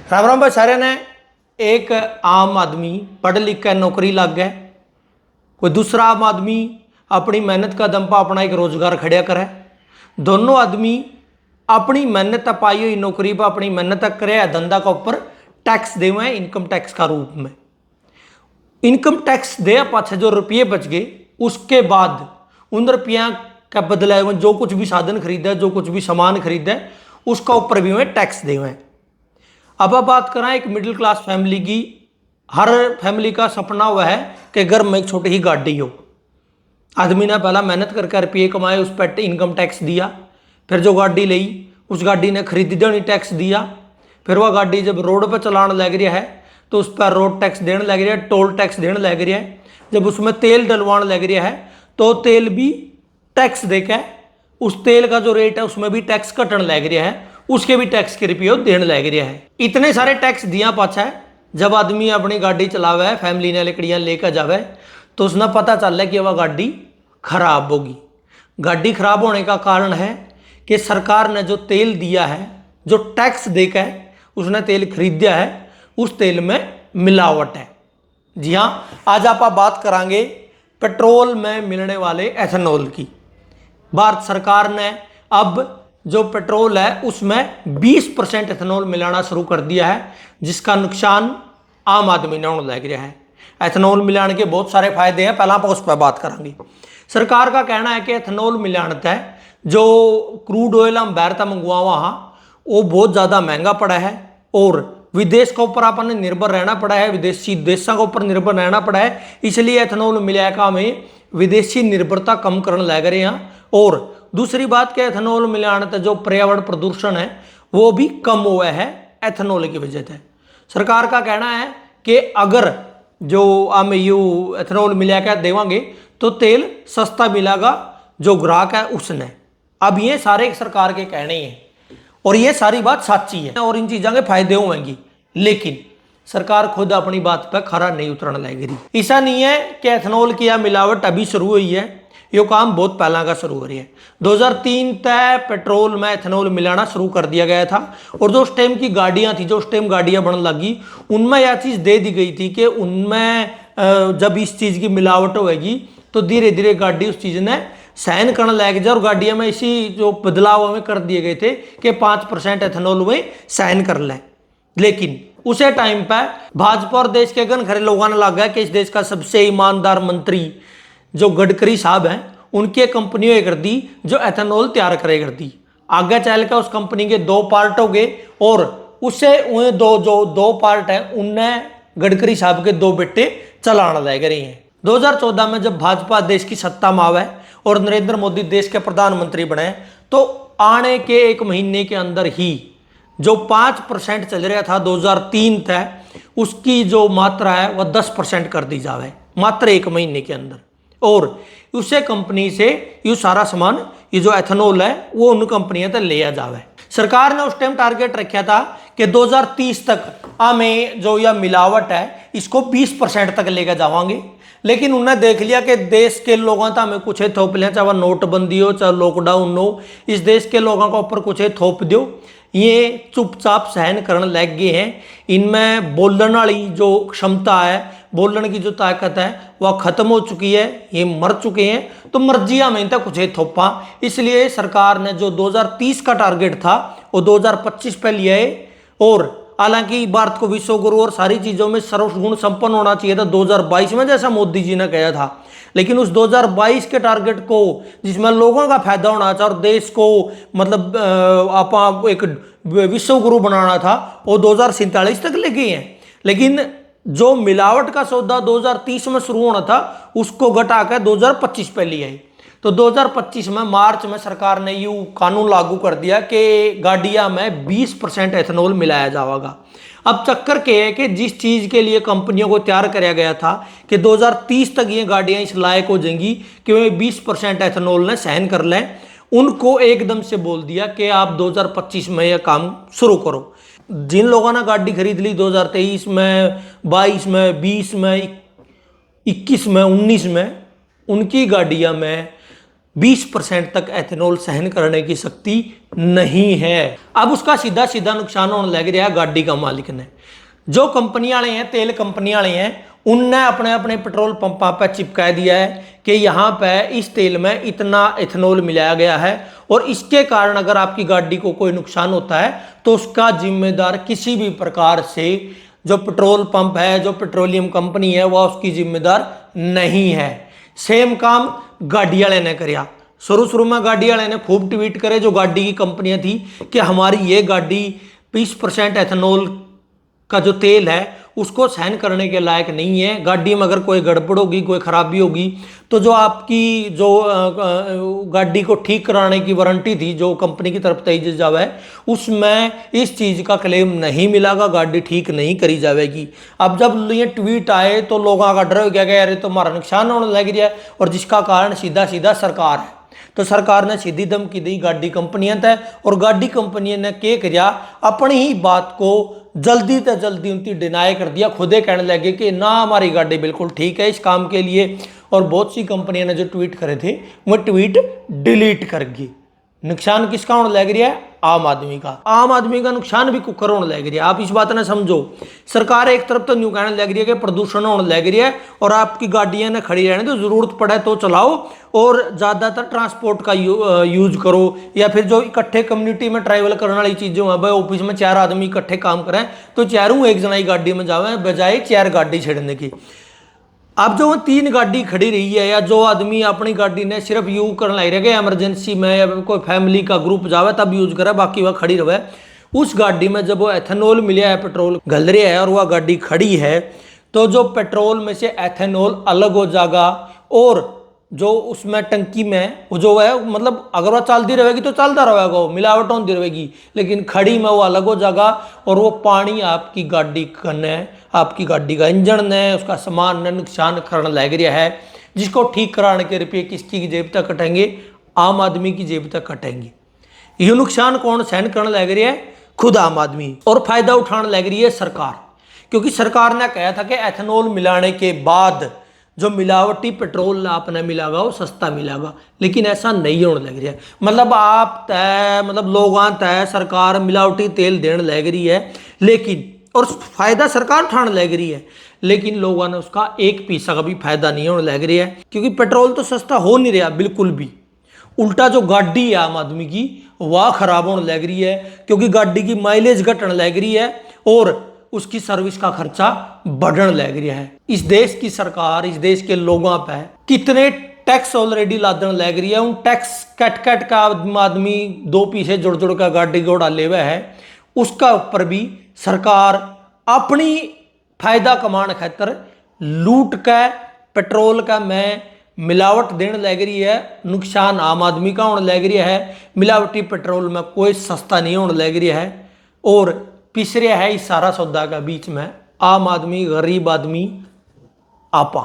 राम राम भाई सारे ने। एक आम आदमी पढ़ लिख कर नौकरी लग गया, कोई दूसरा आम आदमी अपनी मेहनत का दम पर अपना एक रोजगार खड़ा करे। दोनों आदमी अपनी मेहनत पाई हुई नौकरी पर अपनी मेहनत करे धंधा का ऊपर टैक्स दे हुए इनकम टैक्स का रूप में। इनकम टैक्स दे पाछे जो रुपये बच गए उसके बाद उन रुपया का बदला हुए जो कुछ भी साधन खरीदा जो कुछ भी सामान खरीदा उसका ऊपर भी हमें टैक्स दे हुए। अब बात करें एक मिडिल क्लास फैमिली की। हर फैमिली का सपना हुआ है कि घर में एक छोटी ही गाड़ी हो। आदमी ने पहला मेहनत करके रुपये कमाए, उस पर इनकम टैक्स दिया, फिर जो गाड़ी ली उस गाड़ी ने खरीदने टैक्स दिया, फिर वह गाड़ी जब रोड पर चलाने लग रहा है तो उस पर रोड टैक्स देने लग रहा है, टोल टैक्स देने लग रहा है। जब उसमें तेल डलवाने लग रहा है तो तेल भी टैक्स देकर उस तेल का जो रेट है उसमें भी टैक्स कटने लग रहा है, उसके भी टैक्स के रुपये देने लग रहा है। इतने सारे टैक्स दिया पाछा है जब आदमी अपनी गाड़ी चलावे है, फैमिली ने लकड़ियाँ लेकर जावे तो उसने पता चल रहा है कि वह गाड़ी खराब होगी। गाड़ी खराब होने का कारण है कि सरकार ने जो तेल दिया है, जो टैक्स देकर उसने तेल खरीदा है, उस तेल में मिलावट है। जी हाँ, आज आप बात करेंगे पेट्रोल में मिलने वाले एथेनॉल की। भारत सरकार ने अब जो पेट्रोल है उसमें 20% एथेनॉल मिलाना शुरू कर दिया है, जिसका नुकसान आम आदमी ने होने लग रहा है। एथेनॉल मिलाने के बहुत सारे फायदे हैं, पहला आप उस पर बात करेंगे। सरकार का कहना है कि एथेनॉल मिलाने तय जो क्रूड ऑयल हम बाहर तक मंगवावा वो बहुत ज़्यादा महंगा पड़ा है और विदेश के ऊपर अपन निर्भर रहना पड़ा है, विदेशी देशों के ऊपर निर्भर रहना पड़ा है। इसलिए एथेनॉल मिलाया का हमें विदेशी निर्भरता कम करने लग रहे हैं। और दूसरी बात कि एथेनॉल मिलाने तक जो पर्यावरण प्रदूषण है वो भी कम हुआ है एथेनॉल की वजह से। सरकार का कहना है कि अगर जो हम यू एथेनॉल मिला कर देवांगे तो तेल सस्ता मिलेगा जो ग्राहक है उसने। अब ये सारे सरकार के कहने हैं और ये सारी बात सच्ची है और इन चीज़ों के फायदे होंगे, लेकिन सरकार खुद अपनी बात पर खरा नहीं उतरने लग रही। ऐसा नहीं है कि एथेनॉल की यह मिलावट अभी शुरू हुई है, ये काम बहुत पहला का शुरू हो रही है। 2003 तक पेट्रोल में एथेनॉल मिलाना शुरू कर दिया गया था और जो उस टाइम की गाड़ियां थी, जो उस टाइम गाड़ियां बनने लगी, उनमें यह चीज़ दे दी गई थी कि उनमें जब इस चीज़ की मिलावट होगी तो धीरे धीरे गाड़ी उस चीज़ ने सहन करने लग जाए और गाड़ियों में इसी जो बदलाव हमें कर दिए गए थे कि 5% एथेनॉल में सहन कर लें। लेकिन उसे टाइम पर भाजपा और देश के गन खरे लोगों ने लगा कि इस देश का सबसे ईमानदार मंत्री जो गडकरी साहब हैं उनकी कंपनी कर दी जो एथेनॉल तैयार करे कर दी। आगे चल कर उस कंपनी के 2 पार्ट हो गए और उससे उन्हें दो पार्ट हैं उनने गडकरी साहब के 2 बेटे चलाना लग रहे हैं। 2014 में जब भाजपा देश की सत्ता में आवे और नरेंद्र मोदी देश के प्रधानमंत्री बने तो आने के 1 महीने के अंदर ही जो 5% चल रहा था 2003 तक, उसकी जो मात्रा है वह 10% कर दी जावे मात्र 1 महीने के अंदर। और उसे कंपनी से ये सारा सामान ये जो एथेनॉल है वो उन कंपनियों तक ले जावे। सरकार ने उस टाइम टारगेट रखा था कि 2030 तक हमें जो यह मिलावट है इसको 20% तक लेकर जावांगे, लेकिन उन्होंने देख लिया कि देश के लोगों तक हमें कुछ थोप लिया, चाहे नोटबंदी हो चाहे लॉकडाउन हो, इस देश के लोगों के ऊपर कुछ थोप दो, ये चुपचाप सहन करने लग गए हैं। इनमें बोलने वाली जो क्षमता है, बोलने की जो ताकत है वह खत्म हो चुकी है, ये मर चुके हैं। तो मर्जियां में तक कुछ थोपा, इसलिए सरकार ने जो 2030 का टारगेट था वो 2025 पे लिया है। और हालांकि भारत को विश्व गुरु और सारी चीज़ों में सर्वगुण संपन्न होना चाहिए था 2022 में जैसा मोदी जी ने कहा था, लेकिन उस 2022 के टारगेट को जिसमें लोगों का फायदा होना था और देश को मतलब आप एक विश्व गुरु बनाना था वो 2047 तक ले गए हैं। लेकिन जो मिलावट का सौदा 2030 में शुरू होना था उसको घटाकर 2025 पे लिया है। तो 2025 में मार्च में सरकार ने यू कानून लागू कर दिया कि गाड़ियां में 20% एथेनॉल मिलाया जाएगा। अब चक्कर क्या है कि जिस चीज़ के लिए कंपनियों को तैयार कराया गया था कि 2030 तक ये गाड़ियां इस लायक हो जाएंगी कि वे 20% एथेनॉल ने सहन कर लें, उनको एकदम से बोल दिया कि आप 2025 में यह काम शुरू करो। जिन लोगों ने गाड़ी खरीद ली 2023 में, 22 में, 20 में, 21 में, 19 में, उनकी गाड़ियां में 20% तक एथेनॉल सहन करने की शक्ति नहीं है। अब उसका सीधा सीधा नुकसान होने लग रहा है गाड़ी का मालिक ने। जो कंपनी वाले हैं, तेल कंपनी वाले हैं, उनने अपने अपने पेट्रोल पंपों पर चिपका दिया है कि यहाँ पे इस तेल में इतना इथेनॉल मिलाया गया है और इसके कारण अगर आपकी गाड़ी को कोई नुकसान होता है तो उसका जिम्मेदार किसी भी प्रकार से जो पेट्रोल पंप है, जो पेट्रोलियम कंपनी है, वह उसकी जिम्मेदार नहीं है। सेम काम गाड़ी वाले ने कराया। शुरू में गाड़ी वाले ने खूब ट्वीट करे, जो गाड़ी की कंपनियां थी, कि हमारी ये गाड़ी 20% एथेनॉल का जो तेल है उसको सहन करने के लायक नहीं है। गाड़ी में अगर कोई गड़बड़ होगी, कोई खराबी होगी, तो जो आपकी जो गाड़ी को ठीक कराने की वारंटी थी जो कंपनी की तरफ से दी जावे, उसमें इस चीज़ का क्लेम नहीं मिलेगा, गाड़ी ठीक नहीं करी जाएगी। अब जब ये ट्वीट आए तो लोगों का डर हो गया कि यार तो हमारा नुकसान होने लग गया है, और जिसका कारण सीधा सीधा सरकार है। तो सरकार ने सीधी धमकी दी गाड़ी कंपनियां तय, और गाड़ी कंपनियों ने क्या किया, अपनी ही बात को जल्दी से जल्दी उनकी डिनाई कर दिया। खुदे कहने लगे कि ना हमारी गाड़ी बिल्कुल ठीक है इस काम के लिए, और बहुत सी कंपनियों ने जो ट्वीट करे थे वो ट्वीट डिलीट कर गई। नुकसान किसका होने लग रहा है? आम आदमी का। आम आदमी का नुकसान भी कुकर होने लग रहा है। आप इस बात ने समझो, सरकार एक तरफ तो न्यू कहने लग रही है कि प्रदूषण होने लग रही है और आपकी गाड़ियां ने खड़ी रहने, तो जरूरत पड़े तो चलाओ और ज़्यादातर ट्रांसपोर्ट का यूज करो, या फिर जो इकट्ठे कम्युनिटी में ट्रैवल करने वाली चीज़ें हैं भाई, ऑफिस में 4 आदमी इकट्ठे काम करें तो चारों एक जना ही गाड़ी में जावे बजाय 4 गाड़ी छेड़ने की। अब जो 3 गाड़ी खड़ी रही है, या जो आदमी अपनी गाड़ी ने सिर्फ यूज करने लग रहा है इमरजेंसी में, या कोई फैमिली का ग्रुप जावे तब यूज करे, बाकी वह खड़ी रहे, उस गाड़ी में जब वो एथेनॉल मिला है, पेट्रोल घल रहा है और वह गाड़ी खड़ी है, तो जो पेट्रोल में से एथेनॉल अलग हो जाएगा, और जो उसमें टंकी में वो जो है, मतलब अगर वह चलती रहेगी तो चलता रहेगा, वो मिलावट होती रहेगी, लेकिन खड़ी में वो अलग हो जाएगा, और वो पानी आपकी गाड़ी ने, आपकी गाड़ी का इंजन ने, उसका सामान ने नुकसान करने लग रहा है, जिसको ठीक कराने के रुपये किसकी जेब तक कटेंगे? आम आदमी की जेब तक कटेंगे। ये नुकसान कौन सहन करने लग रहा है? खुद आम आदमी। और फायदा उठाने लग रही है सरकार, क्योंकि सरकार ने कहा था कि एथेनॉल मिलाने के बाद जो मिलावटी पेट्रोल आपने मिलागा वो सस्ता मिलेगा, लेकिन ऐसा नहीं होने लग रहा है। मतलब आप तय, मतलब लोग तय सरकार मिलावटी तेल देने लग रही है, लेकिन और फायदा सरकार उठाने लग रही है, लेकिन लोगों ने उसका एक पैसा का भी फायदा नहीं होने लग रहा है, क्योंकि पेट्रोल तो सस्ता हो नहीं रहा बिल्कुल भी। उल्टा जो गाड़ी है आम आदमी की वह खराब होने लग रही है, क्योंकि गाड़ी की माइलेज घटने लग रही है और उसकी सर्विस का खर्चा बढ़ने लग रहा है। इस देश की सरकार, इस देश के लोगों पे कितने टैक्स ऑलरेडी लादने लग रही है। उन टैक्स कट कट का आदमी 2 पीछे जुड़ जुड़ का गाड़ी घोड़ा ले हुआ है, उसका ऊपर भी सरकार अपनी फायदा कमाने खातर लूट का पेट्रोल का में मिलावट देने लग रही है। नुकसान आम आदमी का होने लग रहा है। मिलावटी पेट्रोल में कोई सस्ता नहीं होने लग रहा है, और पिस रहा है इस सारा सौदा का बीच में आम आदमी, गरीब आदमी आपा।